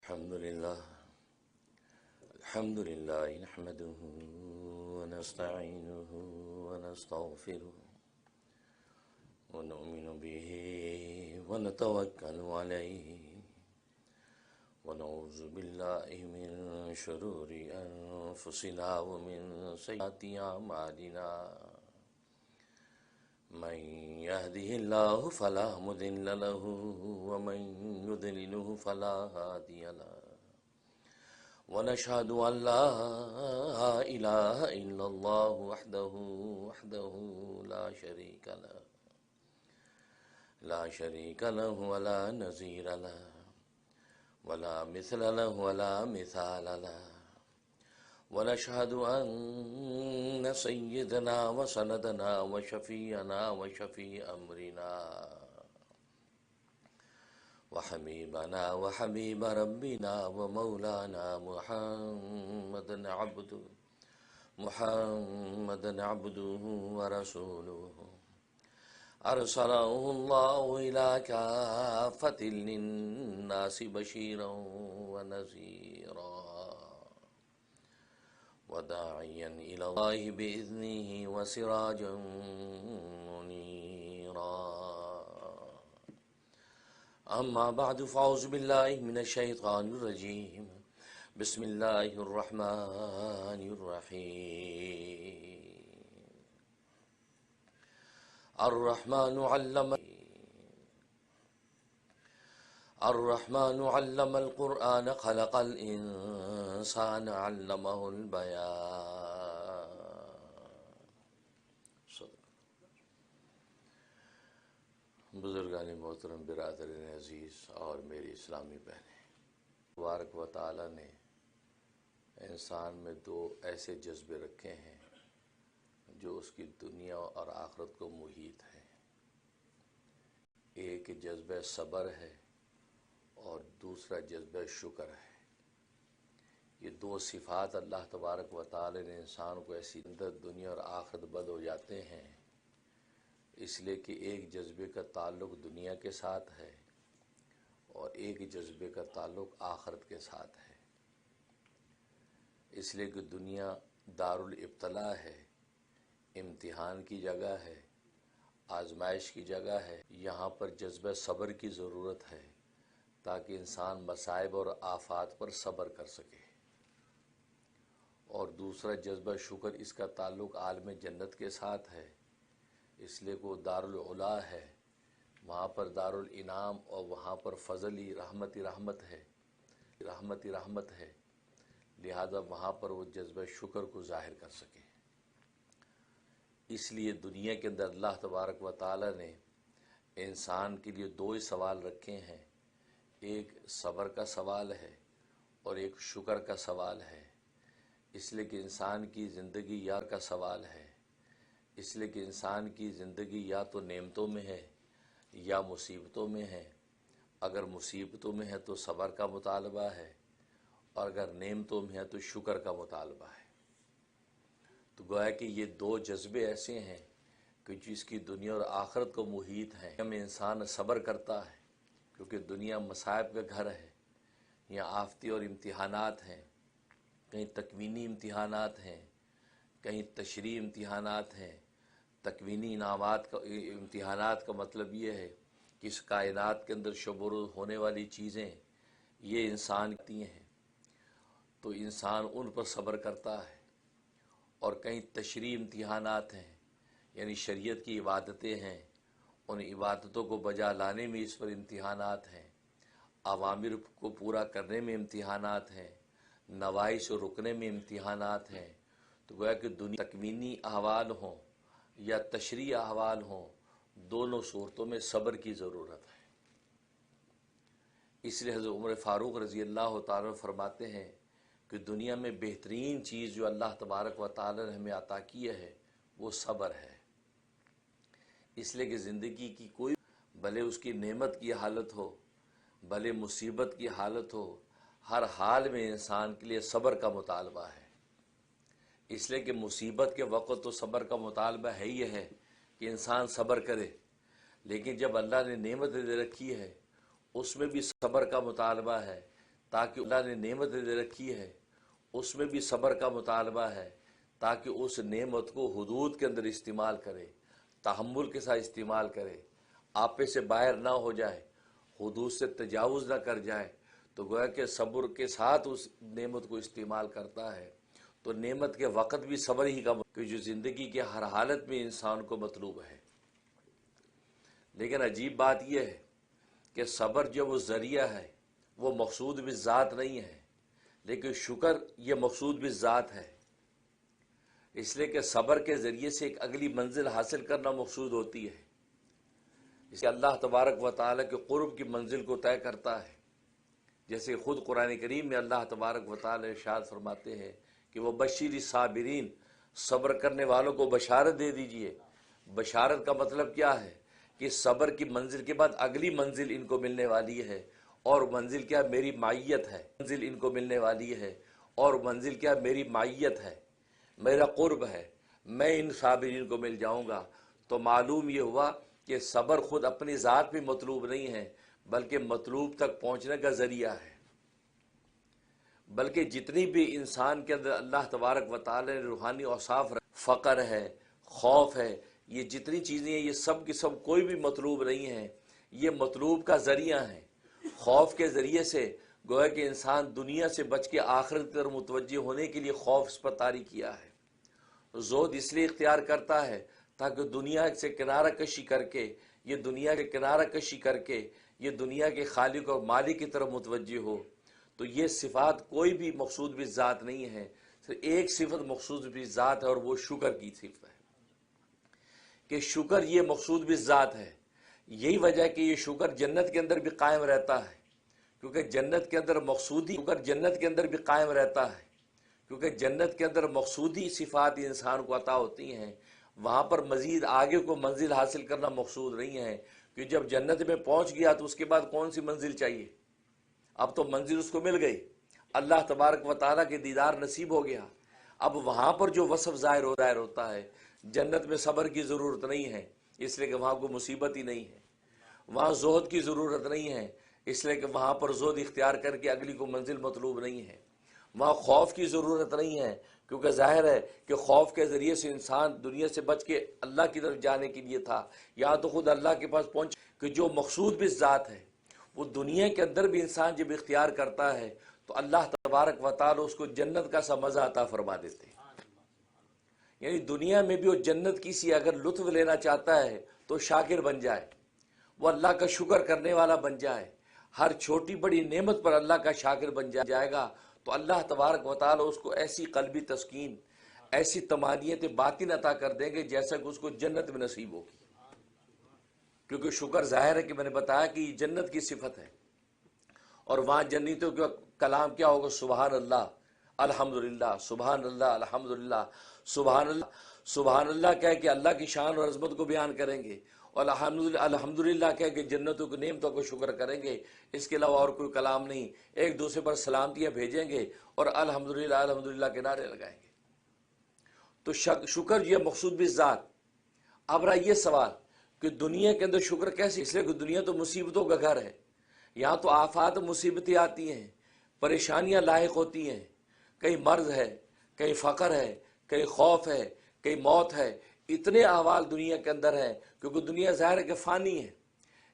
الحمد لله نحمده ونستعينه ونستغفره ونؤمن به ونتوكل عليه ونعوذ بالله من شرور أنفسنا ومن سيئات أعمالنا من يهده الله فلا مضل له ومن يضلله فلا هادي له ونشهد أن لا إله إلا الله وحده لا شريك له ولا نظير له ولا مثل له ولا مثال له ونشهد أن سيدنا وسندنا وشفيعنا وشفيع أمرنا وحبيبنا وحبيب ربنا ومولانا محمد عبده ورسوله أرسله الله إلى كافة للناس بشيرا ونذيرا وداعيا إلى الله بإذنه وسراجا منيرا أما بعد فأعوذ بالله من الشيطان الرجيم بسم الله الرحمن الرحيم الرحمن علم القرآن خلق الإنسان علمه البيان. بزرگان محترم، برادران عزیز اور میری اسلامی بہنیں، تبارک و تعالی نے انسان میں دو ایسے جذبے رکھے ہیں جو اس کی دنیا اور آخرت کو محیط ہیں. ایک جذبہ صبر ہے اور دوسرا جذبہ شکر ہے. یہ دو صفات اللہ تبارک و تعالی نے انسان کو ایسی دنیا اور آخرت بد ہو جاتے ہیں اس لیے کہ ایک جذبے کا تعلق دنیا کے ساتھ ہے اور ایک جذبے کا تعلق آخرت کے ساتھ ہے. اس لیے کہ دنیا دارالابتلاء ہے، امتحان کی جگہ ہے، آزمائش کی جگہ ہے. یہاں پر جذبہ صبر کی ضرورت ہے تاکہ انسان مصائب اور آفات پر صبر کر سکے. اور دوسرا جذبہ شکر، اس کا تعلق عالم جنت کے ساتھ ہے، اس لیے کہ وہ دارالعلا ہے، وہاں پر دارالانعام اور وہاں پر فضلی رحمت ہے، لہذا وہاں پر وہ جذبہ شکر کو ظاہر کر سکے. اس لیے دنیا کے اندر اللہ تبارک و تعالی نے انسان کے لیے دو ہی سوال رکھے ہیں، ایک صبر کا سوال ہے اور ایک شکر کا سوال ہے. اس لیے کہ انسان کی زندگی یار کا سوال ہے، اس لیے کہ انسان کی زندگی یا تو نعمتوں میں ہے یا مصیبتوں میں ہے. اگر مصیبتوں میں ہے تو صبر کا مطالبہ ہے اور اگر نعمتوں میں ہے تو شکر کا مطالبہ ہے. تو گویا کہ یہ دو جذبے ایسے ہیں کہ جس کی دنیا اور آخرت کو محیط ہیں. میں انسان صبر کرتا ہے کیونکہ دنیا مصائب کا گھر ہے، یہاں آفتی اور امتحانات ہیں، کہیں تکوینی امتحانات ہیں، کہیں تشریعی امتحانات ہیں. تکوینی امتحانات کا مطلب یہ ہے کہ اس کائنات کے اندر شبور ہونے والی چیزیں یہ انسان کی ہیں تو انسان ان پر صبر کرتا ہے. اور کہیں تشریعی امتحانات ہیں، یعنی شریعت کی عبادتیں ہیں، ان عبادتوں کو بجا لانے میں اس پر امتحانات ہیں، اوامر کو پورا کرنے میں امتحانات ہیں، نواہی سے رکنے میں امتحانات ہیں. تو گویا کہ دنیا تکوینی احوال ہوں یا تشریعی احوال ہوں، دونوں صورتوں میں صبر کی ضرورت ہے. اس لیے حضرت عمر فاروق رضی اللہ تعالیٰ فرماتے ہیں کہ دنیا میں بہترین چیز جو اللہ تبارک و تعالیٰ نے ہمیں عطا کی ہے وہ صبر ہے. اس لیے کہ زندگی کی کوئی بھلے اس کی نعمت کی حالت ہو، بھلے مصیبت کی حالت ہو، ہر حال میں انسان کے لیے صبر کا مطالبہ ہے. اس لیے کہ مصیبت کے وقت تو صبر کا مطالبہ ہے ہی ہے کہ انسان صبر کرے، لیکن جب اللہ نے نعمت دے رکھی ہے اس میں بھی صبر کا مطالبہ ہے تاکہ اللہ نے نعمت دے رکھی ہے اس میں بھی صبر کا مطالبہ ہے، تاکہ اس نعمت کو حدود کے اندر استعمال کرے، تحمل کے ساتھ استعمال کرے، آپے سے باہر نہ ہو جائے، حدود سے تجاوز نہ کر جائے، تو گویا کہ صبر کے ساتھ اس نعمت کو استعمال کرتا ہے۔ تو نعمت کے وقت بھی صبر ہی کا کہ جو زندگی کے ہر حالت میں انسان کو مطلوب ہے۔ لیکن عجیب بات یہ ہے کہ صبر جو وہ ذریعہ ہے وہ مقصود بھی ذات نہیں ہے، لیکن شکر یہ مقصود بھی ذات ہے، اس لیے کہ صبر کے ذریعے سے ایک اگلی منزل حاصل کرنا مقصود ہوتی ہے۔ اس لیے اللہ تبارک و تعالیٰ کے قرب کی منزل کو طے کرتا ہے، جیسے خود قرآن کریم میں اللہ تبارک و تعالیٰ ارشاد فرماتے ہیں کہ وہ بشیر صابرین، صبر کرنے والوں کو بشارت دے دیجئے۔ بشارت کا مطلب کیا ہے کہ صبر کی منزل کے بعد اگلی منزل ان کو ملنے والی ہے، اور منزل کیا؟ میری معیت ہے۔ منزل ان کو ملنے والی ہے، اور منزل کیا؟ میری معیت ہے، میرا قرب ہے، میں ان صابرین کو مل جاؤں گا۔ تو معلوم یہ ہوا کہ صبر خود اپنی ذات میں مطلوب نہیں ہے، بلکہ مطلوب تک پہنچنے کا ذریعہ ہے۔ بلکہ جتنی بھی انسان کے اندر اللہ تبارک و تعالی نے روحانی اوصاف، فقر ہے، خوف ہے، یہ جتنی چیزیں ہیں یہ سب کی سب کوئی بھی مطلوب نہیں ہے، یہ مطلوب کا ذریعہ ہیں۔ خوف کے ذریعے سے گویا کہ انسان دنیا سے بچ کے آخرت کی طرف متوجہ ہونے کے لیے خوف اس پر طاری کیا ہے۔ زہد اس لیے اختیار کرتا ہے تاکہ دنیا سے کنارہ کشی کر کے، یہ دنیا کے کنارہ کشی کر کے یہ دنیا کے خالق اور مالک کی طرف متوجہ ہو۔ تو یہ صفات کوئی بھی مقصود بھی ذات نہیں ہے، صرف ایک صفت مقصود بھی ذات ہے، اور وہ شکر کی صفت ہے کہ شکر یہ مقصود بھی ذات ہے۔ یہی وجہ ہے کہ یہ شکر جنت کے اندر بھی قائم رہتا ہے، کیونکہ جنت کے اندر مقصودی شکر جنت کے اندر بھی قائم رہتا ہے، کیونکہ جنت کے اندر مقصودی صفات انسان کو عطا ہوتی ہیں۔ وہاں پر مزید آگے کو منزل حاصل کرنا مقصود نہیں ہے، کہ جب جنت میں پہنچ گیا تو اس کے بعد کون سی منزل چاہیے؟ اب تو منزل اس کو مل گئی، اللہ تبارک و تعالیٰ کے دیدار نصیب ہو گیا۔ اب وہاں پر جو وصف ظاہر ہوتا ہے، جنت میں صبر کی ضرورت نہیں ہے، اس لیے کہ وہاں کوئی مصیبت ہی نہیں ہے۔ وہاں زہد کی ضرورت نہیں ہے، اس لیے کہ وہاں پر زہد اختیار کر کے اگلی کو منزل مطلوب نہیں ہے۔ وہاں خوف کی ضرورت نہیں ہے، کیونکہ ظاہر ہے کہ خوف کے ذریعے سے انسان دنیا سے بچ کے اللہ کی طرف جانے کے لیے تھا، یہاں تو خود اللہ کے پاس پہنچ کہ جو مقصود بھی ذات ہے وہ دنیا کے اندر بھی انسان جب اختیار کرتا ہے تو اللہ تبارک و تعالی اس کو جنت کا سا مزہ عطا فرما دیتے ہیں۔ یعنی دنیا میں بھی وہ جنت کی سی اگر لطف لینا چاہتا ہے تو شاکر بن جائے، وہ اللہ کا شکر کرنے والا بن جائے، ہر چھوٹی بڑی نعمت پر اللہ کا شاکر بن جائے گا، تو اللہ تبارک و تعالی اس کو ایسی قلبی تسکین، ایسی طمانینت باطن عطا کر دیں گے جیسا کہ اس کو جنت میں نصیب ہوگی۔ کیونکہ شکر ظاہر ہے کہ میں نے بتایا کہ یہ جنت کی صفت ہے، اور وہاں جنتوں کا کلام کیا ہوگا؟ سبحان اللہ الحمدللہ، سبحان اللہ الحمدللہ، سبحان اللہ۔ سبحان اللہ کہہ کہ اللہ کی شان اور عظمت کو بیان کریں گے، اور الحمدللہ کہہ کہ جنتوں کی نعمتوں کو شکر کریں گے، اس کے علاوہ اور کوئی کلام نہیں۔ ایک دوسرے پر سلامتیاں بھیجیں گے اور الحمدللہ الحمدللہ کے نعرے لگائیں گے۔ تو شکر یہ مقصود بھی ذات۔ اب رہا یہ سوال کہ دنیا کے اندر شکر کیسے؟ اس لیے کہ دنیا تو مصیبتوں کا گھر ہے، یہاں تو آفات مصیبتیں آتی ہیں، پریشانیاں لاحق ہوتی ہیں، کہیں مرض ہے، کہیں فقر ہے، کہیں خوف ہے، کہیں موت ہے، اتنے احوال دنیا کے اندر ہیں، کیونکہ دنیا ظاہر ہے کہ فانی ہے،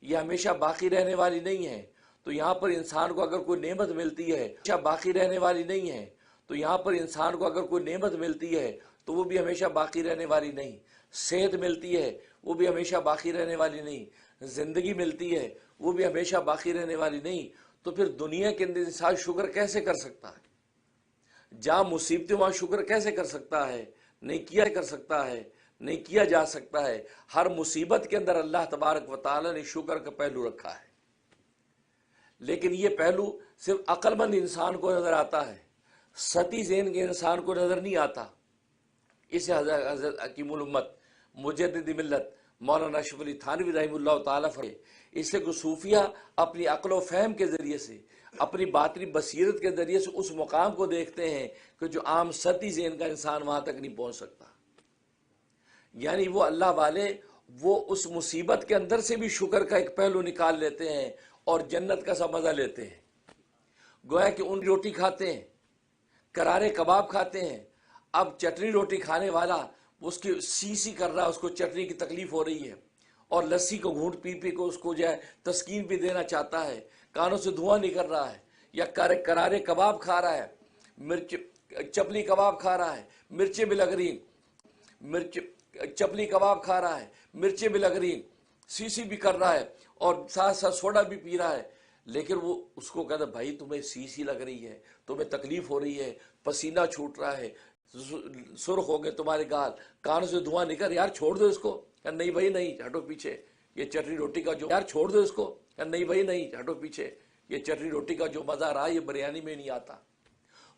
یہ ہمیشہ باقی رہنے والی نہیں ہے۔ تو یہاں پر انسان کو اگر کوئی نعمت ملتی ہے ہمیشہ باقی رہنے والی نہیں ہے، تو یہاں پر انسان کو اگر کوئی نعمت ملتی ہے تو وہ بھی ہمیشہ باقی رہنے والی نہیں۔ صحت ملتی ہے وہ بھی ہمیشہ باقی رہنے والی نہیں، زندگی ملتی ہے وہ بھی ہمیشہ باقی رہنے والی نہیں۔ تو پھر دنیا کے اندر انسان شکر کیسے کر سکتا ہے؟ جہاں مصیبتیں وہاں شکر کیسے کر سکتا ہے؟ نہیں کیا کر سکتا ہے، نہیں کیا جا سکتا ہے۔ ہر مصیبت کے اندر اللہ تبارک و تعالی نے شکر کا پہلو رکھا ہے، لیکن یہ پہلو صرف عقل مند انسان کو نظر آتا ہے، ستی ذہن کے انسان کو نظر نہیں آتا۔ اسے حضرت حکیم الامت مجدد ملت مولانا اشرف علی تھانوی رحمہ اللہ تعالیٰ فرمائے، اس لیے کہ صوفیہ اپنی عقل و فہم کے ذریعے سے، اپنی باطنی بصیرت کے ذریعے سے اس مقام کو دیکھتے ہیں کہ جو عام ستی ذہن کا انسان وہاں تک نہیں پہنچ سکتا۔ یعنی وہ اللہ والے وہ اس مصیبت کے اندر سے بھی شکر کا ایک پہلو نکال لیتے ہیں اور جنت کا سا مزہ لیتے ہیں۔ گویا کہ ان روٹی کھاتے ہیں، کرارے کباب کھاتے ہیں، اب چٹنی روٹی کھانے والا اس کی سی کر رہا ہے، اس کو چٹنی کی تکلیف ہو رہی ہے، اور لسی کو گھونٹ پی پی کو اس کو جو ہے تسکین بھی دینا چاہتا ہے، کانوں سے دھواں نکل رہا ہے، یا کرارے کباب کھا رہا ہے، مرچ چپلی کباب کھا رہا ہے، مرچیں بھی لگ رہی، مرچ چپلی کباب کھا رہا ہے، مرچیں بھی لگ رہی، سی بھی کر رہا ہے، اور ساتھ ساتھ سوڈا بھی پی رہا ہے، لیکن وہ اس کو کہتا بھائی تمہیں سی لگ رہی ہے، تمہیں تکلیف ہو رہی ہے، پسینہ چھوٹ رہا ہے، سرخ ہو گئے تمہارے گال، کانوں سے دھواں نکل، یار چھوڑ دو اس کو، کہ نہیں بھائی نہیں، ہٹو پیچھے، یہ چٹنی روٹی کا جو یار چھوڑ دو اس کو، کہ نہیں بھائی نہیں، ہٹو پیچھے، یہ چٹنی روٹی کا جو مزہ رہا یہ بریانی میں نہیں آتا۔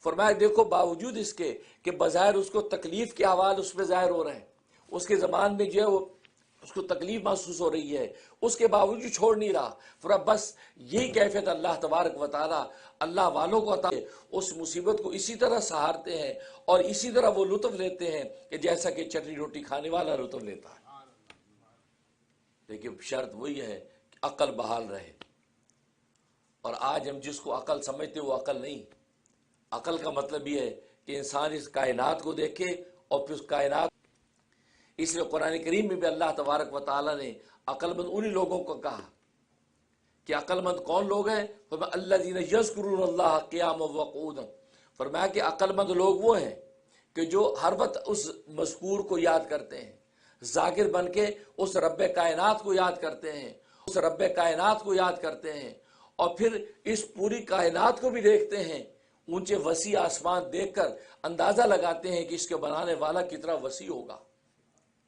فرمایا دیکھو باوجود اس کے کہ بظاہر اس کو تکلیف کے احوال اس پہ ظاہر ہو رہے ہیں، اس کے زبان میں جو ہے وہ اس کو تکلیف محسوس ہو رہی ہے، اس کے باوجود چھوڑ نہیں رہا۔ فرمایا بس یہی کیفیت اللہ تبارک و تعالی اللہ والوں کو عطا ہے، اس مصیبت کو اسی طرح سہارتے ہیں اور اسی طرح وہ لطف لیتے ہیں کہ جیسا کہ چٹنی روٹی کھانے والا لطف لیتا ہے۔ لیکن شرط وہی ہے کہ عقل بحال رہے، اور آج ہم جس کو عقل سمجھتے وہ عقل نہیں۔ عقل کا مطلب یہ ہے کہ انسان اس کائنات کو دیکھے اور پھر اس کائنات، اس لیے قرآن کریم میں بھی اللہ تبارک و تعالیٰ نے عقل مند انہی لوگوں کو کہا کہ عقل مند کون لوگ ہیں؟ فرمایا الذین یذکرون اللہ قیاما وقعودا، فرمایا کہ عقل مند لوگ وہ ہیں کہ جو ہر وقت اس مذکور کو یاد کرتے ہیں، ذاکر بن کے اس رب کائنات کو یاد کرتے ہیں، اس رب کائنات کو یاد کرتے ہیں، اور پھر اس پوری کائنات کو بھی دیکھتے ہیں، اونچے وسیع آسمان دیکھ کر اندازہ لگاتے ہیں کہ اس کے بنانے والا کتنا وسیع ہوگا،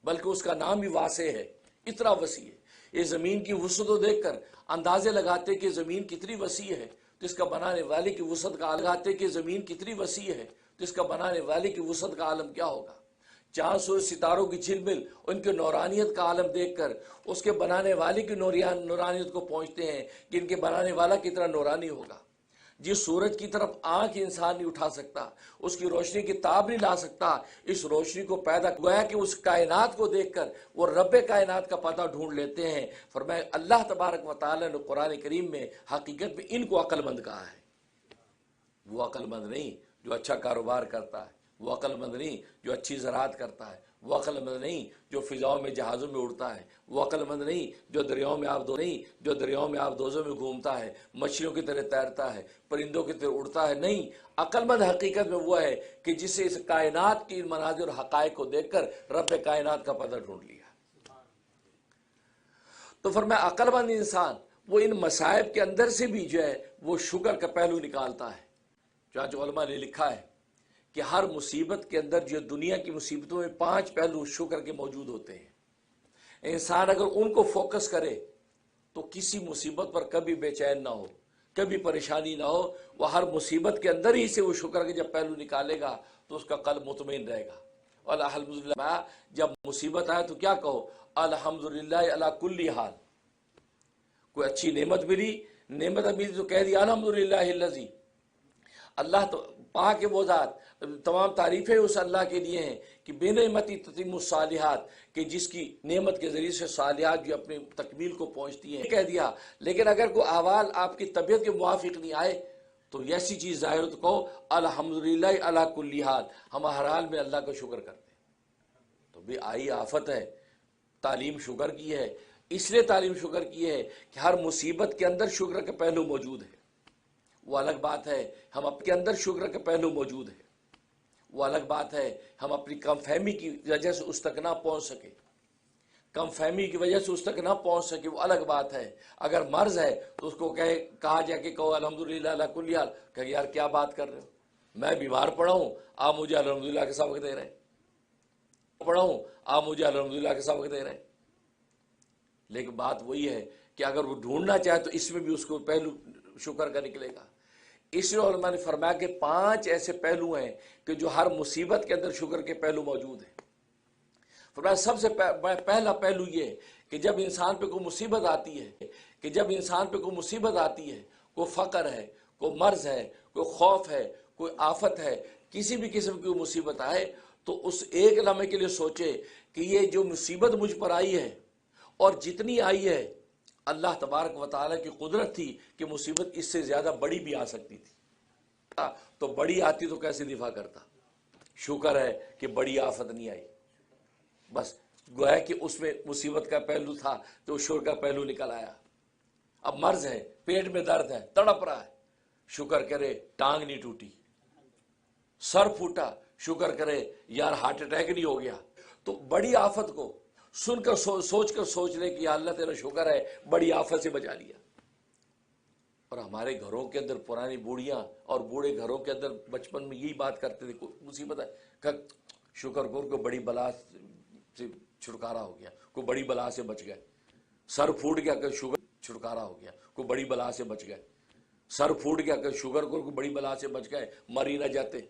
بلکہ اس کا نام ہی واسع ہے، اتنا وسیع ہے۔ یہ زمین کی وسعت کو دیکھ کر اندازے لگاتے کہ زمین کتنی وسیع ہے، تو اس کا بنانے والے کی وسعت کا لگاتے کہ زمین کتنی وسیع ہے، تو اس کا بنانے والے کی وسعت کا عالم کیا ہوگا۔ چاند سورج ستاروں کی جھلمل، ان کی نورانیت کا عالم دیکھ کر اس کے بنانے والے کی نورانیت کو پہنچتے ہیں کہ ان کے بنانے والا کتنا نورانی ہوگا۔ جس سورج کی طرف آنکھ انسان نہیں اٹھا سکتا، اس کی روشنی کی تاب نہیں لا سکتا، اس روشنی کو پیدا گویا کہ اس کائنات کو دیکھ کر وہ رب کائنات کا پتہ ڈھونڈ لیتے ہیں۔ فرمایا اللہ تبارک و تعالی نے قرآن کریم میں حقیقت میں ان کو عقل مند کہا ہے۔ وہ عقل مند نہیں جو اچھا کاروبار کرتا ہے، وہ عقل مند نہیں جو اچھی زراعت کرتا ہے، وہ عقل مند نہیں جو فضاؤں میں جہازوں میں اڑتا ہے، وہ عقل مند نہیں جو دریاؤں میں آب دوزوں میں گھومتا ہے، مچھلیوں کی طرح تیرتا ہے، پرندوں کی طرح اڑتا ہے۔ نہیں، عقل مند حقیقت میں وہ ہے کہ جسے اس کائنات کی مناظر اور حقائق کو دیکھ کر رب کائنات کا پتہ ڈھونڈ لیا۔ تو فرمایا عقل مند انسان وہ ان مصائب کے اندر سے بھی جو ہے وہ شکر کا پہلو نکالتا ہے۔ چنانچہ علماء نے لکھا ہے کہ ہر مصیبت کے اندر جو دنیا کی مصیبتوں میں 5 پہلو شکر کے موجود ہوتے ہیں۔ انسان اگر ان کو فوکس کرے تو کسی مصیبت پر کبھی بے چین نہ ہو، کبھی پریشانی نہ ہو، وہ ہر مصیبت کے اندر ہی سے وہ شکر کے جب پہلو نکالے گا تو اس کا قلب مطمئن رہے گا۔ اور الحمدللہ جب مصیبت آئے تو کیا کہو؟ الحمدللہ علی کل حال۔ کوئی اچھی نعمت ملی تو کہہ دیا الحمدللہ الذی، اللہ تو پاک ہے وہ ذات، تمام تعریفیں اس اللہ کے لیے ہیں کہ بے نعمتی تتم الصالحات، کہ جس کی نعمت کے ذریعے سے صالحات جو اپنے تکمیل کو پہنچتی ہیں، کہہ دیا۔ لیکن اگر کوئی احوال آپ کی طبیعت کے موافق نہیں آئے تو ایسی چیز ظاہر ہو تو کہو الحمدللہ علی کل حال، ہم ہر حال میں اللہ کا شکر کرتے ہیں۔ تو بھی آئی آفت ہے، تعلیم شکر کی ہے، اس لیے تعلیم شکر کی ہے کہ ہر مصیبت کے اندر شکر کا پہلو موجود ہے۔ وہ الگ بات ہے ہم اپنے اندر شکر کا پہلو موجود ہے، وہ الگ بات ہے ہم اپنی کم فہمی کی وجہ سے اس تک نہ پہنچ سکے، کم فہمی کی وجہ سے اس تک نہ پہنچ سکے، وہ الگ بات ہے۔ اگر مرض ہے تو اس کو کہا جا کے کہو الحمدللہ علی کل حال، کہ یار کیا بات کر رہے ہو، میں بیمار پڑا ہوں آپ مجھے الحمدللہ کے سبق دے رہے ہیں، لیکن بات وہی ہے کہ اگر وہ ڈھونڈنا چاہے تو اس میں بھی اس کو پہلو شکر کا نکلے گا۔ اس لیے علماء نے فرمایا کہ 5 ایسے پہلو ہیں کہ جو ہر مصیبت کے اندر شکر کے پہلو موجود ہیں۔ فرمایا سب سے پہلا پہلو یہ کہ جب انسان پہ کوئی مصیبت آتی ہے، کوئی فقر ہے، کوئی مرض ہے، کوئی خوف ہے، کوئی آفت ہے، کسی بھی قسم کی مصیبت آئے تو اس ایک لمحے کے لیے سوچے کہ یہ جو مصیبت مجھ پر آئی ہے اور جتنی آئی ہے اللہ تبارک و تعالیٰ کی قدرت تھی کہ مصیبت اس سے زیادہ بڑی بھی آ سکتی تھی، تو بڑی آتی تو کیسے دفاع کرتا. شکر ہے کہ بڑی آفت نہیں آئی. بس گویا کہ اس میں مصیبت کا پہلو تھا تو شکر کا پہلو نکل آیا. اب مرض ہے, پیٹ میں درد ہے, تڑپ رہا ہے, شکر کرے ٹانگ نہیں ٹوٹی. سر پھوٹا, شکر کرے یار ہارٹ اٹیک نہیں ہو گیا. تو بڑی آفت کو سن کر سوچ لے کہ یا اللہ تیرا شکر ہے بڑی آفت سے بچا لیا. اور ہمارے گھروں کے اندر پرانی بوڑھیاں اور بوڑھے گھروں کے اندر بچپن میں یہی بات کرتے تھے, کوئی مصیبت ہے کہ شکر کر کو بڑی بلا سے چھٹکارا ہو گیا, کوئی بڑی بلا سے بچ گئے. سر پھوٹ گیا کہ شوگر چھٹکارا ہو گیا, کوئی بڑی بلا سے بچ گئے. سر پھوٹ گیا کہ شوگر کو بڑی بلا سے بچ گئے, مر ہی نہ جاتے.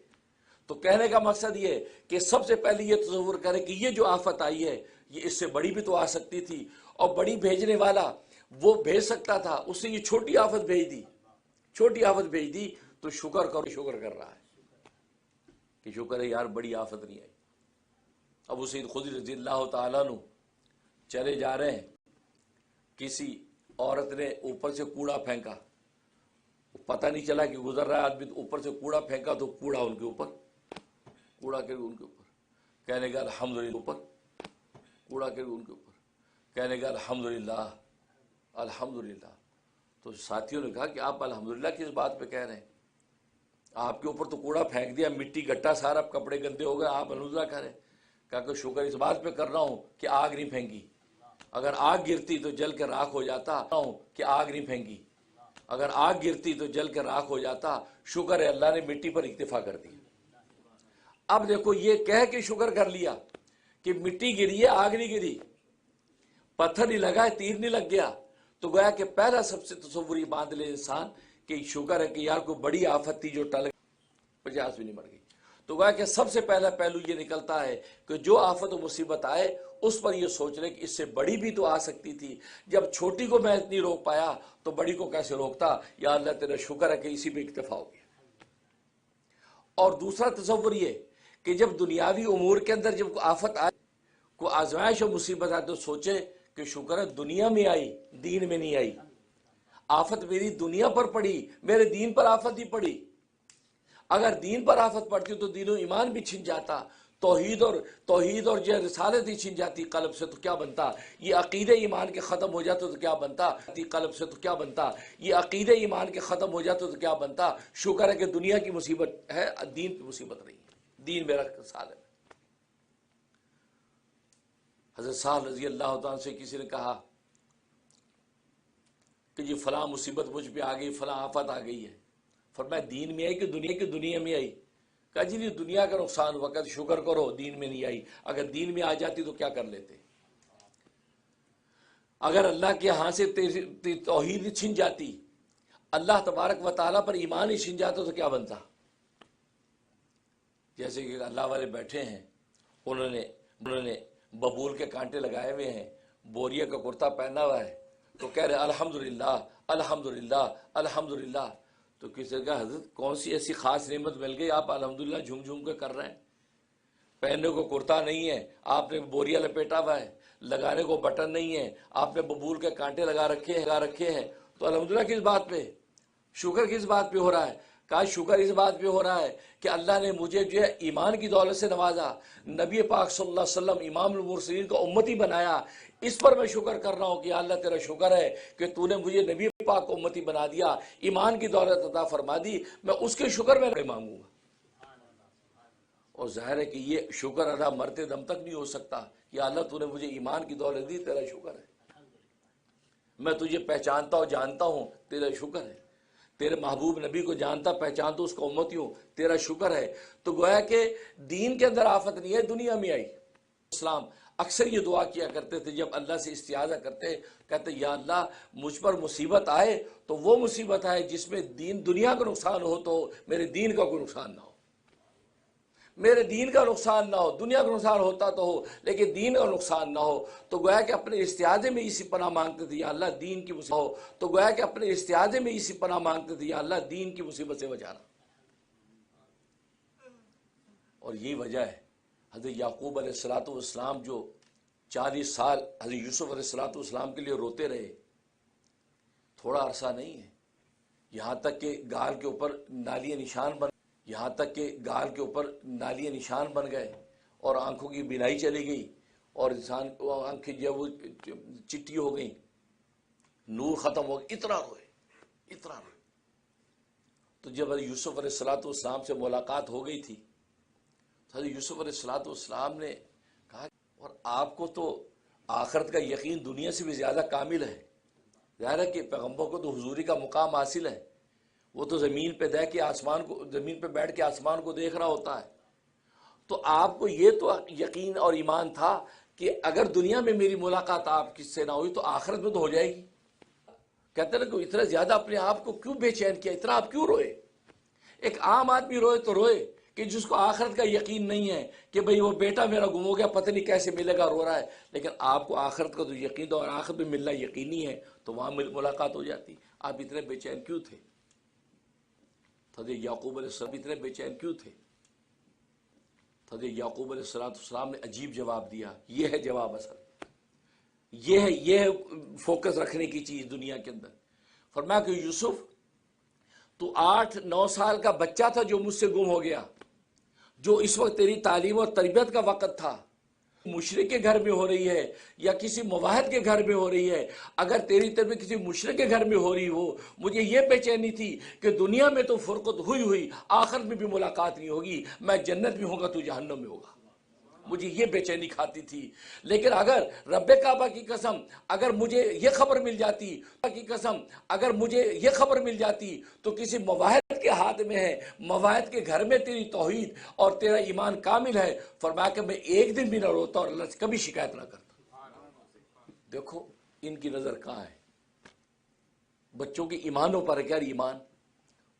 تو کہنے کا مقصد یہ کہ سب سے پہلے یہ تصور کرے کہ یہ جو آفت آئی ہے یہ اس سے بڑی بھی تو آ سکتی تھی, اور بڑی بھیجنے والا وہ بھیج سکتا تھا, اس نے یہ چھوٹی آفت بھیج دی. چھوٹی آفت بھیج دی تو شکر کرو, شکر کر رہا ہے کہ شکر ہے یار بڑی آفت نہیں آئی. ابو سعید خدری رضی اللہ تعالیٰ عنہ چلے جا رہے ہیں, کسی عورت نے اوپر سے کوڑا پھینکا, پتہ نہیں چلا کہ گزر رہا ہے آدمی, اوپر سے کوڑا پھینکا تو کوڑا ان کے اوپر, کوڑا کے ان کے اوپر. کہنے کا الحمدللہ, اوپر کوڑا کے ان کے اوپر. کہنے کا الحمدللہ الحمدللہ. تو ساتھیوں نے کہا کہ آپ الحمدللہ کس بات پہ کہہ رہے ہیں, آپ کے اوپر تو کوڑا پھینک دیا, مٹی گٹا سارا, کپڑے گندے ہو گئے, آپ الحمدللہ کہہ رہے ہیں. کہا کہ شکر اس بات پہ کر رہا ہوں کہ آگ نہیں پھینکی, اگر آگ گرتی تو جل کے راکھ ہو جاتا. کہ آگ نہیں پھینکی, اگر آگ گرتی تو جل کے راکھ ہو جاتا. شکر ہے اللہ نے مٹی پر اکتفا کر دی. اب دیکھو یہ کہہ کے شکر کر لیا کہ مٹی گری ہے, آگ نہیں گری, پتھر نہیں لگا ہے, تیر نہیں لگ گیا. تو گویا کہ پہلا سب سے تصور یہ باندھ لے انسان کہ شکر ہے کہ یار کوئی بڑی آفت تھی جو ٹل 50 بھی نہیں مر گئی. تو گویا کہ سب سے پہلا پہلو یہ نکلتا ہے کہ جو آفت و مصیبت آئے اس پر یہ سوچ لے کہ اس سے بڑی بھی تو آ سکتی تھی. جب چھوٹی کو میں نہیں روک پایا تو بڑی کو کیسے روکتا. یا اللہ تیرا شکر ہے کہ اسی پہ اکتفا ہو گیا. اور دوسرا تصور یہ کہ جب دنیاوی امور کے اندر جب آفت آئے, کوئی آزمائش و مصیبت آئے, تو سوچے کہ شکر ہے دنیا میں آئی, دین میں نہیں آئی. آفت میری دنیا پر پڑی, میرے دین پر آفت نہیں پڑی. اگر دین پر آفت پڑتی تو دین و ایمان بھی چھن جاتا, توحید اور جو رسالت ہی چھن جاتی قلب سے, تو کیا بنتا. یہ عقیدہ ایمان کے ختم ہو جاتے تو کیا بنتا. قلب سے تو کیا بنتا. یہ عقیدہ ایمان کے ختم ہو جاتے تو کیا بنتا. شکر ہے کہ دنیا کی مصیبت ہے, دین کی مصیبت نہیں ہے, دین میرا سالم ہے. حضرت صاحب رضی اللہ تعالیٰ سے کسی نے کہا کہ جی فلاں مصیبت مجھ پہ آ گئی, فلاں آفت آ گئی ہے. فرمایا دین میں آئی کہ دنیا میں آئی. کہا جی نہیں, دنیا کا نقصان ہوا. کہ شکر کرو دین میں نہیں آئی, اگر دین میں آ جاتی تو کیا کر لیتے. اگر اللہ کے ہاں سے توحید چھن جاتی, اللہ تبارک و تعالیٰ پر ایمان ہی چھن جاتا تو کیا بنتا. جیسے کہ اللہ والے بیٹھے ہیں, انہوں نے ببول کے کانٹے لگائے ہوئے ہیں, بوریا کا کرتا پہنا ہوا ہے, تو کہہ رہے الحمدللہ الحمدللہ الحمدللہ. تو کسی نے کہا حضرت کون سی ایسی خاص نعمت مل گئی آپ الحمدللہ جھوم جھوم کے کر رہے ہیں. پہننے کو کرتا نہیں ہے, آپ نے بوریا لپیٹا ہوا ہے, لگانے کو بٹن نہیں ہے, آپ نے ببول کے کانٹے لگا رکھے ہیں, تو الحمدللہ کس بات پہ, شکر کس بات پہ ہو رہا ہے. کہا شکر اس بات پہ ہو رہا ہے کہ اللہ نے مجھے جو ہے ایمان کی دولت سے نوازا, نبی پاک صلی اللہ علیہ وسلم امام المرسلین کا امتی بنایا. اس پر میں شکر کر رہا ہوں کہ اللہ تیرا شکر ہے کہ تو نے مجھے نبی پاک کو امتی بنا دیا, ایمان کی دولت عطا فرما دی. میں اس کے شکر میں مانگوں گا. اور ظاہر ہے کہ یہ شکر ادا مرتے دم تک نہیں ہو سکتا کہ اللہ تو نے مجھے ایمان کی دولت دی, تیرا شکر ہے. میں تجھے پہچانتا ہوں, جانتا ہوں, تیرا شکر ہے. تیرے محبوب نبی کو جانتا پہچانتا اس کا امتی ہوں, تیرا شکر ہے. تو گویا کہ دین کے اندر آفت نہیں ہے, دنیا میں آئی. اسلام اکثر یہ دعا کیا کرتے تھے جب اللہ سے استعاذہ کرتے, کہتے یا اللہ مجھ پر مصیبت آئے تو وہ مصیبت آئے جس میں دنیا کا نقصان ہو تو میرے دین کا کوئی نقصان نہ ہو. میرے دین کا نقصان نہ ہو, دنیا کا نقصان ہوتا تو ہو لیکن دین کا نقصان نہ ہو. تو گویا کہ اپنے استعاذے میں اسی پناہ مانگتے تھے یا اللہ دین کی مصیبت ہو. تو گویا کہ اپنے استعاذے میں اسی پناہ مانگتے تھے یا اللہ دین کی مصیبت سے بچانا. اور یہی وجہ ہے حضرت یعقوب علیہ السلام جو 40 سال حضرت یوسف علیہ السلام کے لیے روتے رہے, تھوڑا عرصہ نہیں ہے. یہاں تک کہ گال کے اوپر نالیاں نشان بن گئے اور آنکھوں کی بینائی چلی گئی اور انسان آنکھیں جو وہ چٹی ہو گئی، نور ختم ہو گیا، اتنا روئے۔ تو جب یوسف علیہ السلام سے ملاقات ہو گئی تھی، حضرت یوسف علیہ السلام نے کہا اور آپ کو تو آخرت کا یقین دنیا سے بھی زیادہ کامل ہے، ظاہر ہے کہ پیغمبر کو تو حضوری کا مقام حاصل ہے، وہ تو زمین پہ بیٹھ کے آسمان کو دیکھ رہا ہوتا ہے، تو آپ کو یہ تو یقین اور ایمان تھا کہ اگر دنیا میں میری ملاقات آپ کس سے نہ ہوئی تو آخرت میں تو ہو جائے گی۔ کہتے ہیں کہ اتنا زیادہ اپنے آپ کو کیوں بے چین کیا، اتنا آپ کیوں روئے؟ ایک عام آدمی روئے تو روئے کہ جس کو آخرت کا یقین نہیں ہے کہ بھئی وہ بیٹا میرا گم ہو گیا، پتہ نہیں کیسے ملے گا، رو رہا ہے، لیکن آپ کو آخرت کا تو یقین تھا اور آخرت میں ملنا یقینی ہے تو وہاں ملاقات ہو جاتی، آپ اتنے بے چین کیوں تھے؟ حضرت یعقوب علیہ السلام اتنے بے چین کیوں تھے؟ حضرت یعقوب علیہ السلام نے عجیب جواب دیا، یہ ہے جواب اصل، یہ ہے فوکس رکھنے کی چیز دنیا کے اندر۔ فرمایا کہ یوسف تو 8-9 سال کا بچہ تھا جو مجھ سے گم ہو گیا، جو اس وقت تیری تعلیم اور تربیت کا وقت تھا، مشرک کے گھر میں ہو رہی ہے یا کسی موحد کے گھر میں ہو رہی ہے، اگر تیری تربیت کسی مشرک کے گھر میں ہو رہی ہو، مجھے یہ بے چینی تھی کہ دنیا میں تو فرقت ہوئی آخرت میں بھی ملاقات نہیں ہوگی، میں جنت میں ہوں گا تو جہنم میں ہوگا، مجھے یہ بے چینی کھاتی تھی۔ لیکن اگر رب کعبہ کی قسم اگر مجھے یہ خبر مل جاتی تو کسی موحد کے ہاتھ میں ہے، موحد کے گھر میں تیری توحید اور تیرا ایمان کامل ہے، فرمایا کہ میں ایک دن بھی نہ روتا اور اللہ سے کبھی شکایت نہ کرتا۔ دیکھو ان کی نظر کہاں ہے، بچوں کے ایمانوں پر کیا ایمان،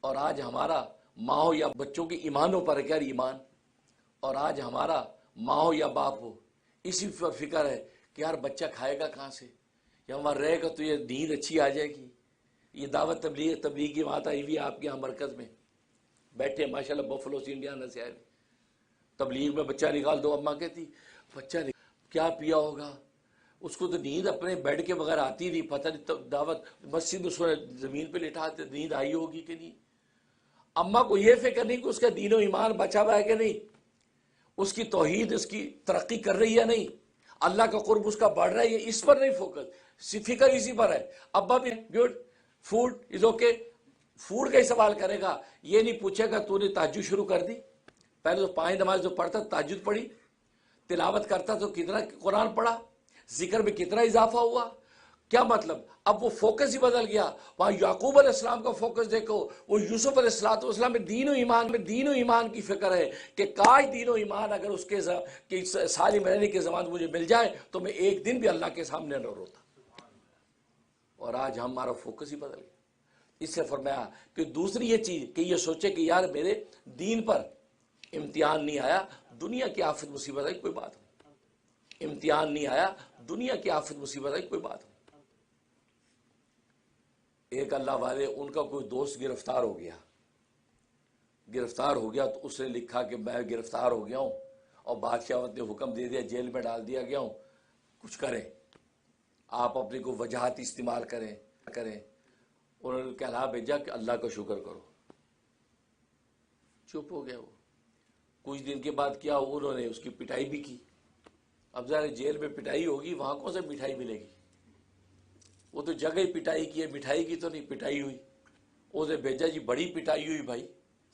اور آج ہمارا ماں ہو یا بچوں کے ایمانوں پر کیا ایمان، اور آج ہمارا ماں ہو یا باپ ہو اسی پر فکر ہے کہ یار بچہ کھائے گا کہاں سے، یا وہاں رہے گا تو یہ نیند اچھی آ جائے گی۔ یہ دعوت تبلیغی بات آئی ہوئی آپ کے یہاں مرکز میں بیٹھے ماشاءاللہ بفلو سے انڈیانا سے آئے، تبلیغ میں بچہ نکال دو، اماں کہتی بچہ کیا پیا ہوگا، اس کو تو نیند اپنے بیڈ کے بغیر آتی نہیں، پتہ نہیں دعوت مسجد میں سونے زمین پہ لٹا نیند آئی ہوگی کہ نہیں۔ اماں کو یہ فکر نہیں کہ اس کا دین و ایمان بچا ہوا ہے کہ نہیں، اس کی توحید اس کی ترقی کر رہی ہے نہیں، اللہ کا قرب اس کا بڑھ رہا ہے، یہ اس پر نہیں فوکس، فکر اسی پر ہے۔ ابا بھی good food is okay, food کا ہی سوال کرے گا، یہ نہیں پوچھے گا تو نے تہجد شروع کر دی، پہلے تو 5 نماز جو پڑھتا تہجد پڑھی، تلاوت کرتا تو کتنا قرآن پڑھا، ذکر میں کتنا اضافہ ہوا، کیا مطلب؟ اب وہ فوکس ہی بدل گیا۔ وہاں یعقوب علیہ السلام کا فوکس دیکھو، وہ یوسف علیہ السلام میں دین و ایمان کی فکر ہے کہ کاش دین و ایمان اگر اس کے سالم رہنے کے زمان مجھے مل جائے تو میں ایک دن بھی اللہ کے سامنے نہ روتا، اور آج ہمارا فوکس ہی بدل گیا۔ اس سے فرمایا کہ دوسری یہ چیز کہ یہ سوچے کہ یار میرے دین پر امتحان نہیں آیا، دنیا کی آفت مصیبت آئی کوئی بات نہیں، امتحان نہیں آیا، دنیا کی آفت مصیبت آئی کوئی بات نہیں۔ ایک اللہ والے ان کا کوئی دوست گرفتار ہو گیا تو اس نے لکھا کہ میں گرفتار ہو گیا ہوں اور بادشاہ نے حکم دے دیا، جیل میں ڈال دیا گیا ہوں، کچھ کریں، آپ اپنی کو وجاہت استعمال کریں۔ انہوں نے کہلا بھیجا کہ اللہ کا شکر کرو، چپ ہو گیا وہ۔ کچھ دن کے بعد کیا انہوں نے اس کی پٹائی بھی کی۔ اب ظاہر جیل میں پٹائی ہوگی، وہاں کون سے مٹھائی ملے گی، وہ تو جگہ ہی پٹائی کی ہے، مٹھائی کی تو نہیں، پٹائی ہوئی۔ اسے بھیجا جی بڑی پٹائی ہوئی بھائی،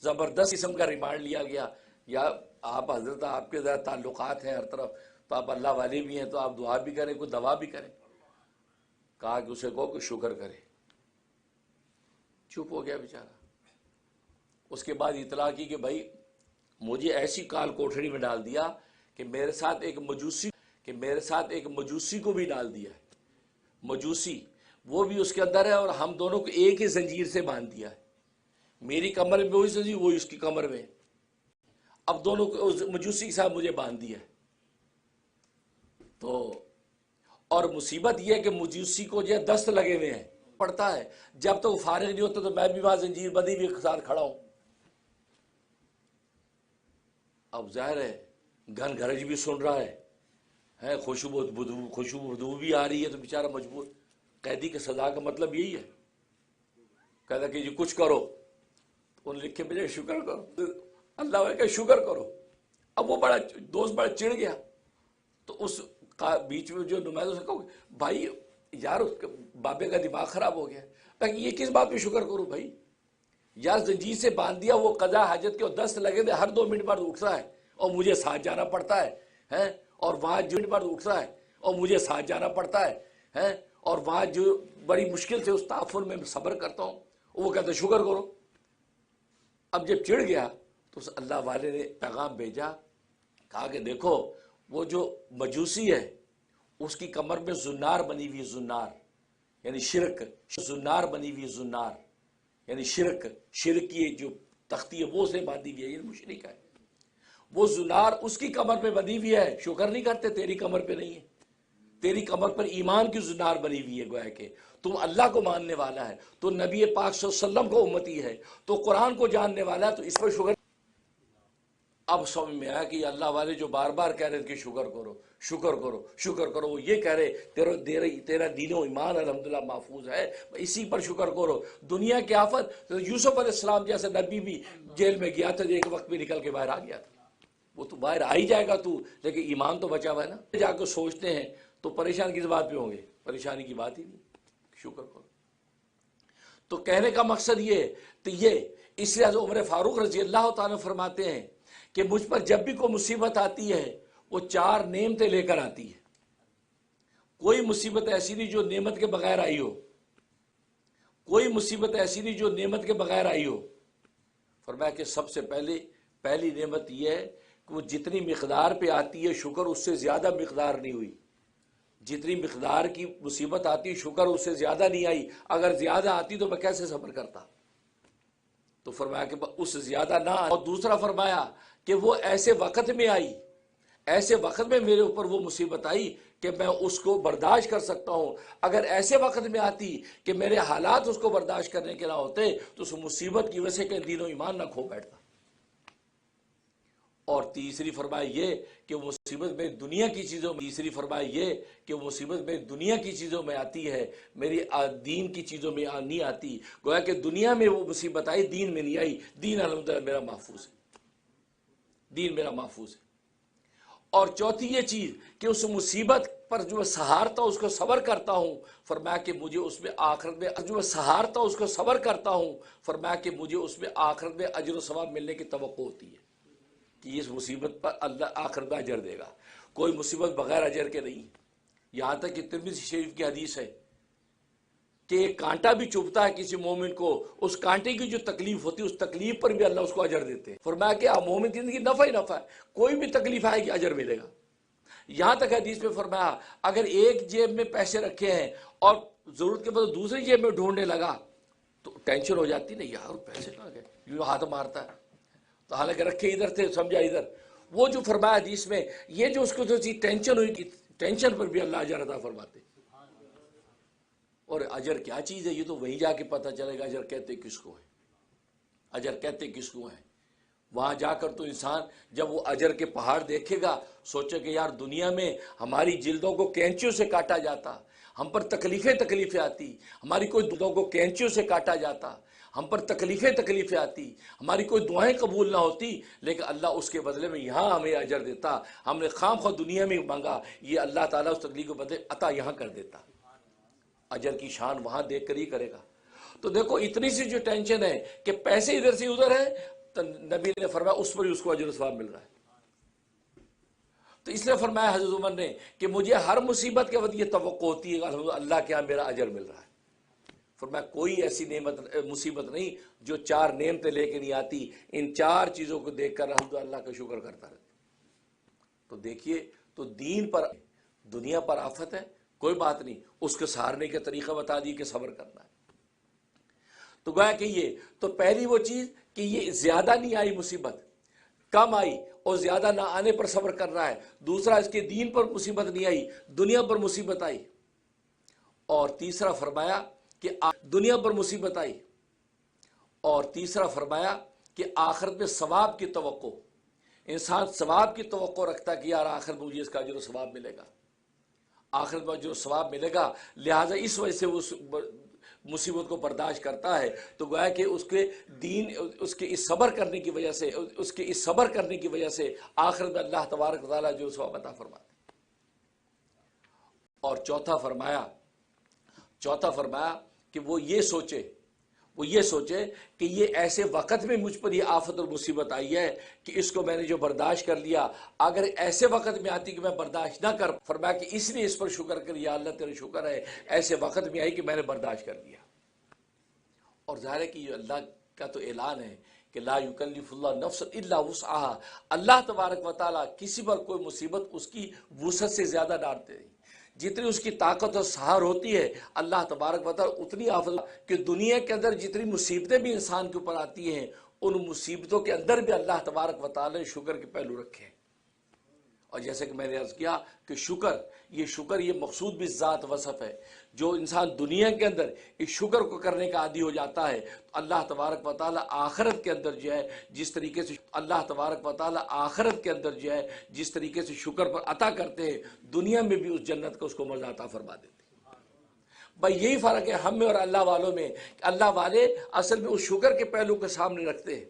زبردست قسم کا ریمانڈ لیا گیا، یا آپ حضرت آپ کے ذرا تعلقات ہیں ہر طرف تو آپ اللہ والے بھی ہیں تو آپ دعا بھی کریں، کوئی دوا بھی کریں۔ کہا کہ اسے کہو کہ شکر کرے، چپ ہو گیا بیچارہ۔ اس کے بعد اطلاع کی کہ بھائی مجھے ایسی کال کوٹھڑی میں ڈال دیا کہ میرے ساتھ ایک مجوسی کو بھی ڈال دیا ہے، مجوسی وہ بھی اس کے اندر ہے، اور ہم دونوں کو ایک ہی زنجیر سے باندھ دیا ہے، میری کمر میں وہی زنجیر، وہی اس کی کمر میں، اب دونوں کو مجوسی کے ساتھ مجھے باندھ دیا ہے۔ تو اور مصیبت یہ ہے کہ مجوسی کو جو دست لگے ہوئے ہیں، پڑتا ہے، جب تک وہ فارغ نہیں ہوتا تو میں بھی وہاں زنجیر بندی بھی ساتھ کھڑا ہوں۔ اب ظاہر ہے گھن گھرج بھی سن رہا ہے، خوشبو بدبو بھی آ رہی ہے، تو بیچارہ مجبور، قیدی کی سزا کا مطلب یہی ہے، کہتا کہ جی کچھ کرو، انہوں نے لکھے بجائے شکر کرو، اللہ والے کہ شکر کرو۔ اب وہ دوست بڑا چڑ گیا، تو اس بیچ میں جو نمائندوں سے کہو بھائی یار اس کے بابے کا دماغ خراب ہو گیا، تاکہ یہ کس بات پہ شکر کروں بھائی، یار زنجیر سے باندھ دیا، وہ قضا حاجت کے 10 لگے تھے، ہر 2 منٹ بعد اٹھتا ہے اور مجھے ساتھ جانا پڑتا ہے، اور وہاں جو منٹ بعد اٹھتا ہے اور مجھے ساتھ جانا پڑتا ہے، اور وہاں جو بڑی مشکل سے اس تعفن میں صبر کرتا ہوں، وہ کہتے شکر کرو۔ اب جب چڑ گیا تو اس اللہ والے نے پیغام بھیجا، کہا کہ دیکھو وہ جو مجوسی ہے اس کی کمر میں زنار بنی ہوئی، زنار یعنی شرک، زنار بنی ہوئی، زنار یعنی شرک کی جو تختی ہے وہ سے باندھی ہوئی ہے، یہ مشرک ہے، وہ زنار اس کی کمر پہ بندھی ہوئی ہے، شکر نہیں کرتے، تیری کمر پہ نہیں ہے، تیری کمر پر ایمان کی زنار بنی ہوئی ہے، گویا کہ تم اللہ کو ماننے والا ہے، تو نبی پاک صلی اللہ علیہ وسلم کو امتی ہے، تو قرآن کو جاننے والا ہے، تو اس پر شکر۔ اب سمجھ میں آیا کہ اللہ والے جو بار بار کہہ رہے تھے کہ شکر کرو شکر کرو شکر کرو، وہ یہ کہہ رہے تیرا دین و ایمان الحمدللہ محفوظ ہے، اسی پر شکر کرو۔ دنیا کی آفت، تو یوسف علیہ السلام جیسے نبی بھی جیل میں گیا تھا، ایک وقت میں نکل کے باہر آ گیا تھا، وہ تو باہر آ ہی جائے گا تو، لیکن ایمان تو بچا ہوا ہے نا۔ جا کے سوچتے ہیں تو پریشان کس بات پہ ہوں گے، پریشانی کی بات ہی نہیں، شکر کرو۔ تو کہنے کا مقصد یہ تو یہ اس لیے عمر فاروق رضی اللہ تعالیٰ فرماتے ہیں کہ مجھ پر جب بھی کوئی مصیبت آتی ہے وہ 4 نعمتیں لے کر آتی ہے، کوئی مصیبت ایسی نہیں جو نعمت کے بغیر آئی ہو، کوئی مصیبت ایسی نہیں جو نعمت کے بغیر آئی ہو۔ فرمایا کہ سب سے پہلی نعمت یہ ہے کہ وہ جتنی مقدار پہ آتی ہے شکر اس سے زیادہ مقدار نہیں ہوئی، جتنی مقدار کی مصیبت آتی شکر اس سے زیادہ نہیں آئی، اگر زیادہ آتی تو میں کیسے صبر کرتا؟ تو فرمایا کہ اس سے زیادہ نہ آئی۔ اور دوسرا فرمایا کہ وہ ایسے وقت میں آئی، ایسے وقت میں میرے اوپر وہ مصیبت آئی کہ میں اس کو برداشت کر سکتا ہوں، اگر ایسے وقت میں آتی کہ میرے حالات اس کو برداشت کرنے کے نہ ہوتے تو اس مصیبت کی وجہ سے کہ دین و ایمان نہ کھو بیٹھتا۔ اور تیسری فرمایا یہ کہ وہ مصیبت میں دنیا کی چیزوں میں، تیسری فرمایا یہ کہ وہ مصیبت میں دنیا کی چیزوں میں آتی ہے، میری دین کی چیزوں میں نہیں آتی، گویا کہ دنیا میں وہ مصیبت آئی، دین میں نہیں آئی، دین الحمدللہ میرا محفوظ ہے، دین میرا محفوظ ہے۔ اور چوتھی یہ چیز کہ اس مصیبت پر جو میں سہارتا ہوں اس کو صبر کرتا ہوں، فرمایا کہ مجھے اس میں آخرت میں جو میں سہارتا ہوں اس کو صبر کرتا ہوں، فرمایا کہ مجھے اس میں آخرت میں اجر و ثواب ملنے کی توقع ہوتی ہے کہ اس مصیبت پر اللہ آخرت میں اجر دے گا، کوئی مصیبت بغیر اجر کے نہیں۔ یہاں تک کہ ترمذی شریف کی حدیث ہے کہ ایک کانٹا بھی چبھتا ہے کسی مومن کو، اس کانٹے کی جو تکلیف ہوتی ہے اس تکلیف پر بھی اللہ اس کو اجر دیتے ہیں۔ فرمایا کہ مومن کی زندگی نفع ہی نفع ہے، کوئی بھی تکلیف آئے گی اجر ملے گا۔ یہاں تک حدیث میں فرمایا اگر ایک جیب میں پیسے رکھے ہیں اور ضرورت کے بعد دوسری جیب میں ڈھونڈنے لگا تو ٹینشن ہو جاتی نہیں، یار پیسے کہاں گئے، یوں ہاتھ مارتا ہے، تو حالانکہ رکھے ادھر تھے، سمجھا ادھر۔ وہ جو فرمایا حدیث میں یہ جو اس کو جو ٹینشن ہوئی کہ ٹینشن پر بھی اللہ اجر عطا فرماتے۔ اور اجر کیا چیز ہے یہ تو وہیں جا کے پتہ چلے گا، اجر کہتے کس کو ہے، اجر کہتے کس کو ہے۔ وہاں جا کر تو انسان جب وہ اجر کے پہاڑ دیکھے گا سوچے کہ یار دنیا میں ہماری جلدوں کو کینچیوں سے کاٹا جاتا، ہم پر تکلیفیں آتی، ہماری کوئی جلدوں کو کینچیوں سے کاٹا جاتا، ہم پر تکلیفیں آتی، ہماری کوئی دعائیں قبول نہ ہوتی، لیکن اللہ اس کے بدلے میں یہاں ہمیں اجر دیتا، ہم نے خام خواہ دنیا میں مانگا، یہ اللہ تعالیٰ اس تکلیف کے بدلے عطا یہاں کر دیتا۔ اجر کی شان وہاں دیکھ کر ہی کرے گا۔ تو دیکھو اتنی سی جو ٹینشن ہے کہ پیسے ادھر سے ادھر ہے، تو نبی نے فرمایا اس پر ہی اس کو اجر و ثواب مل رہا ہے۔ تو اس لیے فرمایا حضرت عمر نے کہ مجھے ہر مصیبت کے وقت یہ توقع ہوتی ہے کہ اللہ کے ہاں میرا اجر مل رہا ہے۔ فرمایا کوئی ایسی مصیبت نہیں جو 4 نعمتیں لے کے نہیں آتی، ان 4 چیزوں کو دیکھ کر الحمد اللہ کا شکر کرتا رہتا۔ تو دیکھیے تو دین پر دنیا پر آفت ہے کوئی بات نہیں، اس کے سہارنے کے طریقہ بتا دی کہ صبر کرنا ہے۔ تو گویا کہ یہ تو پہلی وہ چیز کہ یہ زیادہ نہیں آئی مصیبت، کم آئی اور زیادہ نہ آنے پر صبر کر رہا ہے۔ دوسرا اس کے دین پر مصیبت نہیں آئی، دنیا پر مصیبت آئی۔ اور تیسرا فرمایا کہ دنیا پر مصیبت آئی، اور تیسرا فرمایا کہ آخرت میں ثواب کی توقع، انسان ثواب کی توقع رکھتا کہ یار آخرت میں مجھے اس کا اجر و ثواب ملے گا، آخرت میں اجر و ثواب ملے گا، لہٰذا اس وجہ سے مصیبت کو برداشت کرتا ہے تو گویا کہ اس کے دین، اس کے اس صبر کرنے کی وجہ سے آخرت میں اللہ تبارک و تعالیٰ جو ثواب عطا فرماتے ہیں۔ اور چوتھا فرمایا کہ وہ یہ سوچے کہ یہ ایسے وقت میں مجھ پر یہ آفت اور مصیبت آئی ہے کہ اس کو میں نے جو برداشت کر لیا، اگر ایسے وقت میں آتی کہ میں برداشت نہ کر، فرمایا کہ اس لیے اس پر شکر کر، یا اللہ تیرے شکر ہے ایسے وقت میں آئی کہ میں نے برداشت کر لیا۔ اور ظاہر ہے کہ یہ اللہ کا تو اعلان ہے کہ لا یکلف اللہ نفسا الا وسعها، اللہ تبارک و تعالیٰ کسی پر کوئی مصیبت اس کی وسعت سے زیادہ ڈالتے نہیں، جتنی اس کی طاقت اور سہار ہوتی ہے اللہ تبارک و تعالیٰ اتنی آفت کہ دنیا کے اندر جتنی مصیبتیں بھی انسان کے اوپر آتی ہیں ان مصیبتوں کے اندر بھی اللہ تبارک و تعالیٰ نے شکر کے پہلو رکھے ہیں۔ اور جیسے کہ میں نے عرض کیا کہ شکر یہ مقصود بھی ذات وصف ہے۔ جو انسان دنیا کے اندر اس شکر کو کرنے کا عادی ہو جاتا ہے تو اللہ تبارک و تعالیٰ آخرت کے اندر جو ہے جس طریقے سے شکر پر عطا کرتے ہیں، دنیا میں بھی اس جنت کو اس کو مزہ عطا فرما دیتے ہیں۔ بھائی یہی فرق ہے ہم میں اور اللہ والوں میں کہ اللہ والے اصل میں اس شکر کے پہلو کے سامنے رکھتے ہیں،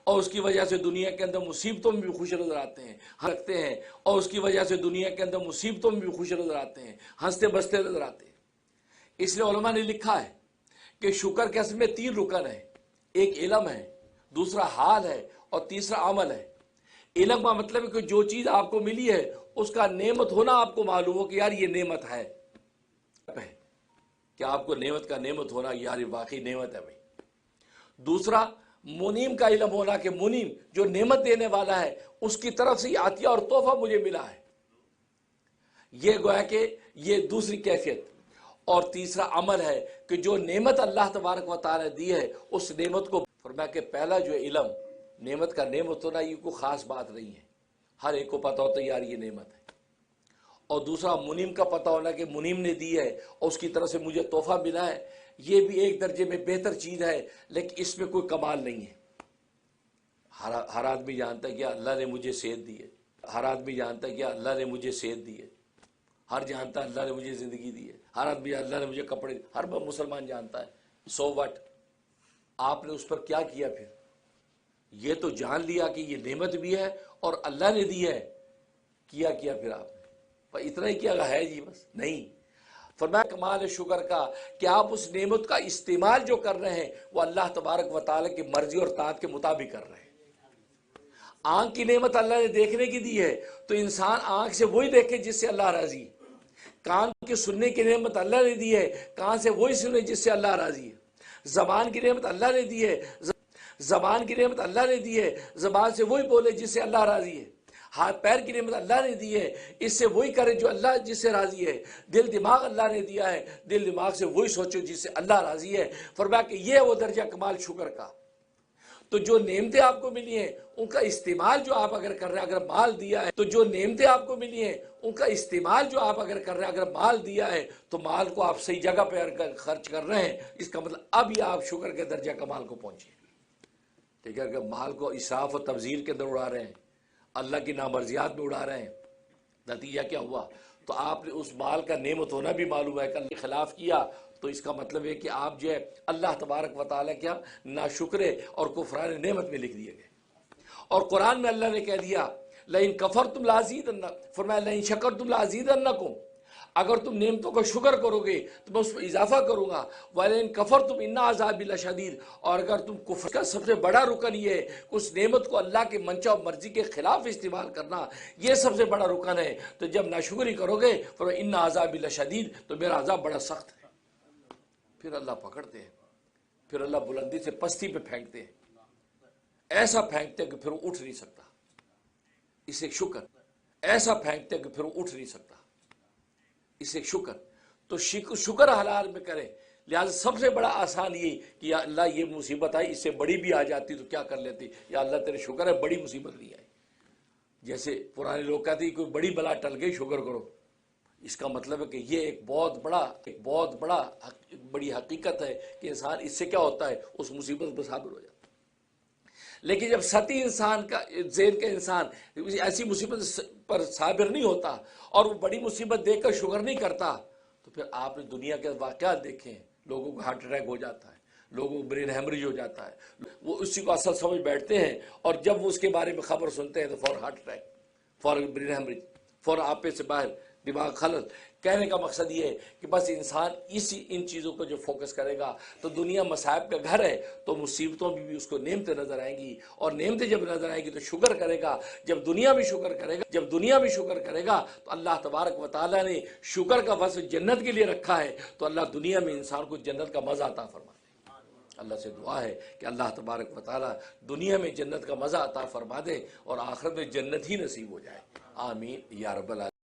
اور اس کی وجہ سے دنیا کے اندر مصیبتوں میں بھی خوش نظر آتے ہیں، ہنستے بستے نظر آتے ہیں۔ اس لیے علماء نے لکھا ہے کہ شکر کے اصل میں 3 رکن ہیں، ایک علم ہے، دوسرا حال ہے اور تیسرا عمل ہے۔ علم کا مطلب ہے کہ جو چیز آپ کو ملی ہے اس کا نعمت ہونا آپ کو معلوم ہو کہ یار یہ نعمت ہے، کہ آپ کو نعمت کا نعمت ہونا یار یہ واقعی نعمت ہے بھائی۔ دوسرا منیم کا علم ہونا کہ منیم جو نعمت دینے والا ہے اس کی طرف سے یہ عطیہ اور تحفہ مجھے ملا ہے، یہ گویا کہ یہ دوسری کیفیت۔ اور تیسرا عمل ہے کہ جو نعمت اللہ تبارک و تعالیٰ دی ہے اس نعمت کو، فرمایا کہ پہلا جو علم، نعمت کا نعمت ہونا یہ کوئی خاص بات نہیں ہے، ہر ایک کو پتہ ہوتا ہے یار یہ نعمت ہے۔ اور دوسرا منیم کا پتہ ہونا کہ منیم نے دی ہے اور اس کی طرف سے مجھے تحفہ ملا ہے، یہ بھی ایک درجے میں بہتر چیز ہے لیکن اس میں کوئی کمال نہیں ہے۔ ہر آدمی جانتا ہے کہ اللہ نے مجھے صحت دی ہے، ہر آدمی جانتا ہے کہ اللہ نے مجھے صحت دی ہے، ہر جانتا ہے اللہ نے مجھے زندگی دی ہے، ہر آدمی اللہ نے مجھے کپڑے، ہر مسلمان جانتا ہے۔ سو وٹ، آپ نے اس پر کیا کیا پھر؟ یہ تو جان لیا کہ یہ نعمت بھی ہے اور اللہ نے دی ہے، کیا پھر آپ نے؟ پر اتنا ہی کیا ہے جی بس نہیں۔ فرمایا کمال شکر کا کہ آپ اس نعمت کا استعمال جو کر رہے ہیں وہ اللہ تبارک و تعالیٰ کی مرضی اور طاعت کے مطابق کر رہے ہیں۔ آنکھ کی نعمت اللہ نے دیکھنے کی دی ہے تو انسان آنکھ سے وہی دیکھے جس سے اللہ راضی ہے۔ کان کی سننے کی نعمت اللہ نے دی ہے، کان سے وہی سنے جس سے اللہ راضی ہے۔ زبان کی نعمت اللہ نے دی ہے، زبان سے وہی بولے جس سے اللہ راضی ہے۔ ہاتھ پیر کی نعمت اللہ نے دی ہے، اس سے وہی کرے جو اللہ جس سے راضی ہے۔ دل دماغ اللہ نے دیا ہے، دل دماغ سے وہی سوچو جس سے اللہ راضی ہے۔ فرمایا کہ یہ وہ درجہ کمال شکر کا۔ تو جو نعمتیں آپ کو ملی ہیں ان کا استعمال جو آپ اگر کر رہے ہیں، اگر مال دیا ہے تو جو نعمتیں آپ کو ملی ہیں ان کا استعمال جو آپ اگر کر رہے ہیں، اگر مال دیا ہے تو مال کو آپ صحیح جگہ پہ خرچ کر رہے ہیں، اس کا مطلب اب یہ آپ شکر کے درجہ کمال کو پہنچے۔ ٹھیک ہے، اگر مال کو اسراف و تبذیر کے اندر اڑا رہے ہیں، اللہ کی نامرضیات میں اڑا رہے ہیں، نتیجہ کیا ہوا؟ تو آپ نے اس مال کا نعمت ہونا بھی معلوم ہے کہ اللہ کے خلاف کیا، تو اس کا مطلب ہے کہ آپ جو ہے اللہ تبارک و تعالیٰ کیا ناشکرے اور کفران نعمت میں لکھ دیے گئے۔ اور قرآن میں اللہ نے کہہ دیا لئن کفرتم لازیدنکم، فرمایا لئن شکرتم لازیدنکم، اگر تم نعمتوں کا شکر کرو گے تو میں اس میں اضافہ کروں گا، وَلَئِن كَفَرْتُمْ إِنَّ عَذَابِي لَشَدِيدٌ، اور اگر تم کفر کا سب سے بڑا رکن یہ ہے اس نعمت کو اللہ کے منشا اور مرضی کے خلاف استعمال کرنا، یہ سب سے بڑا رکن ہے، تو جب ناشکری کرو گے فرمایا إِنَّ عَذَابِي لَشَدِيدٌ، تو میرا عذاب بڑا سخت ہے۔ پھر اللہ پکڑتے ہیں، پھر اللہ بلندی سے پستی پہ پھینکتے ہیں، ایسا پھینکتے ہیں کہ پھر وہ اٹھ نہیں سکتا، اسے شکر، ایسا پھینکتے ہیں کہ پھر وہ اٹھ نہیں سکتا، اسے شکر۔ تو شکر حلال میں کرے، لہٰذا سب سے بڑا آسان یہ کہ یا اللہ یہ مصیبت آئی، اس سے بڑی بھی آ جاتی تو کیا کر لیتی، یا اللہ تیرے شکر ہے بڑی مصیبت نہیں آئی۔ جیسے پرانے لوگ کہتے ہیں کوئی بڑی بلا ٹل گئی شکر کرو، اس کا مطلب ہے کہ یہ ایک بہت بڑی حقیقت ہے کہ انسان اس سے کیا ہوتا ہے، اس مصیبت پر صابر ہو جاتا ہے۔ لیکن جب سطحی انسان کا ذہن کا انسان ایسی مصیبت پر صابر نہیں ہوتا اور وہ بڑی مصیبت دیکھ کر شکر نہیں کرتا، تو پھر آپ نے دنیا کے واقعات دیکھے ہیں، لوگوں کو ہارٹ اٹیک ہو جاتا ہے، لوگوں کو برین ہیمریج ہو جاتا ہے، وہ اسی کو اصل سمجھ بیٹھتے ہیں، اور جب وہ اس کے بارے میں خبر سنتے ہیں تو فوراً ہارٹ اٹیک، فوراً برین ہیمریج، فوراً آپے سے باہر، دماغ خلل۔ کہنے کا مقصد یہ ہے کہ بس انسان ان چیزوں کو جو فوکس کرے گا تو دنیا مصائب کا گھر ہے، تو مصیبتوں میں بھی اس کو نعمتیں نظر آئیں گی، اور نعمتیں جب نظر آئیں گی تو شکر کرے گا۔ جب دنیا میں شکر کرے گا تو اللہ تبارک و تعالیٰ نے شکر کا وصف جنت کے لیے رکھا ہے، تو اللہ دنیا میں انسان کو جنت کا مزہ عطا فرما دے۔ اللہ سے دعا ہے کہ اللہ تبارک و تعالیٰ دنیا میں جنت کا مزہ عطا فرما دے اور آخرت میں جنت ہی نصیب ہو جائے، آمین یا رب العالمین۔